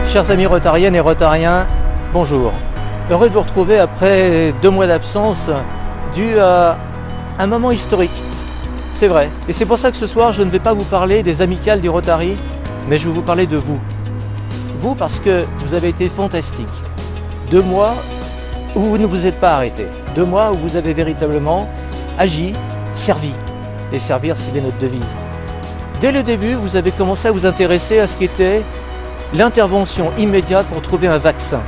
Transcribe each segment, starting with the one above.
Chers amis rotariennes et rotariens, bonjour. Heureux de vous retrouver après 2 mois d'absence dû à un moment historique. C'est vrai. Et c'est pour ça que ce soir, je ne vais pas vous parler des amicales du Rotary, mais je vais vous parler de vous. Vous, parce que vous avez été fantastique. 2 mois où vous ne vous êtes pas arrêté. 2 mois où vous avez véritablement agi, servi. Et servir, c'est bien notre devise. Dès le début, vous avez commencé à vous intéresser à ce qu'était l'intervention immédiate pour trouver un vaccin.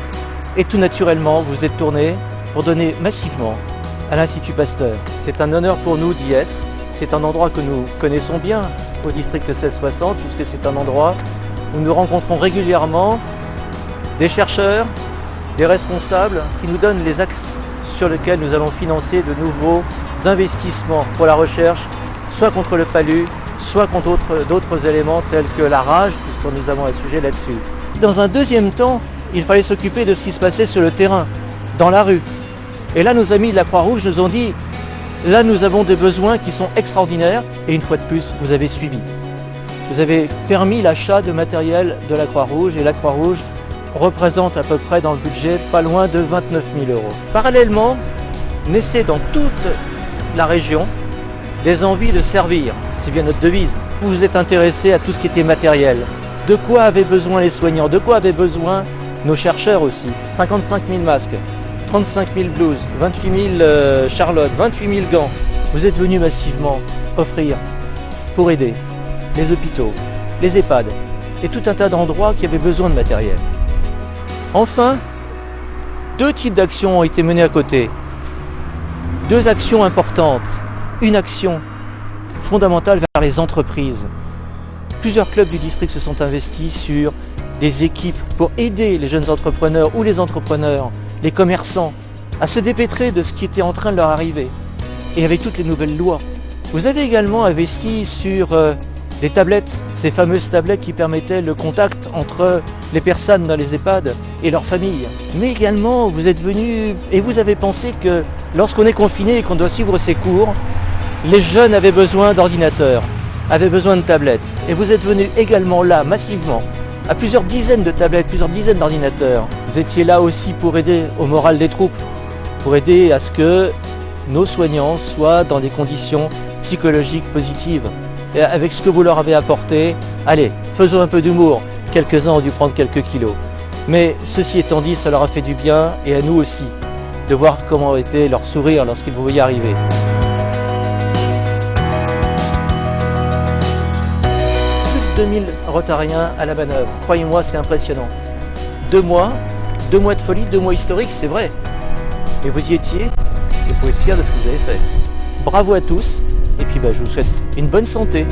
Et tout naturellement, vous êtes tourné pour donner massivement à l'Institut Pasteur. C'est un honneur pour nous d'y être. C'est un endroit que nous connaissons bien au district 1660, puisque c'est un endroit où nous rencontrons régulièrement des chercheurs, des responsables qui nous donnent les axes sur lesquels nous allons financer de nouveaux investissements pour la recherche, soit contre le palu, soit contre d'autres éléments tels que la rage, puisque nous avons un sujet là-dessus. Dans un deuxième temps, il fallait s'occuper de ce qui se passait sur le terrain, dans la rue. Et là, nos amis de la Croix-Rouge nous ont dit, là nous avons des besoins qui sont extraordinaires, et une fois de plus, vous avez suivi. Vous avez permis l'achat de matériel de la Croix-Rouge, et la Croix-Rouge représente à peu près dans le budget pas loin de 29 000 €. Parallèlement, naissaient dans toute la région des envies de servir. C'est bien notre devise. Vous vous êtes intéressé à tout ce qui était matériel. De quoi avaient besoin les soignants? De quoi avaient besoin nos chercheurs aussi? 55 000 masques, 35 000 blouses, 28 000 charlottes, 28 000 gants. Vous êtes venus massivement offrir pour aider les hôpitaux, les EHPAD et tout un tas d'endroits qui avaient besoin de matériel. Enfin, 2 types d'actions ont été menées à côté. 2 actions importantes. Une action fondamentale vers les entreprises. Plusieurs clubs du district se sont investis sur des équipes pour aider les jeunes entrepreneurs ou les entrepreneurs, les commerçants, à se dépêtrer de ce qui était en train de leur arriver. Et avec toutes les nouvelles lois. Vous avez également investi sur des tablettes, ces fameuses tablettes qui permettaient le contact entre les personnes dans les EHPAD et leurs familles. Mais également, vous êtes venus et vous avez pensé que lorsqu'on est confiné et qu'on doit suivre ses cours, les jeunes avaient besoin d'ordinateurs, avaient besoin de tablettes. Et vous êtes venus également là, massivement, à plusieurs dizaines de tablettes, plusieurs dizaines d'ordinateurs. Vous étiez là aussi pour aider au moral des troupes, pour aider à ce que nos soignants soient dans des conditions psychologiques positives. Et avec ce que vous leur avez apporté, allez, faisons un peu d'humour. Quelques-uns ont dû prendre quelques kilos. Mais ceci étant dit, ça leur a fait du bien, et à nous aussi, de voir comment était leur sourire lorsqu'ils vous voyaient arriver. Plus de 2000 rotariens à la manœuvre. Croyez-moi, c'est impressionnant. 2 mois, 2 mois de folie, 2 mois historiques, c'est vrai. Mais vous y étiez, et vous pouvez être fiers de ce que vous avez fait. Bravo à tous, et puis je vous souhaite une bonne santé.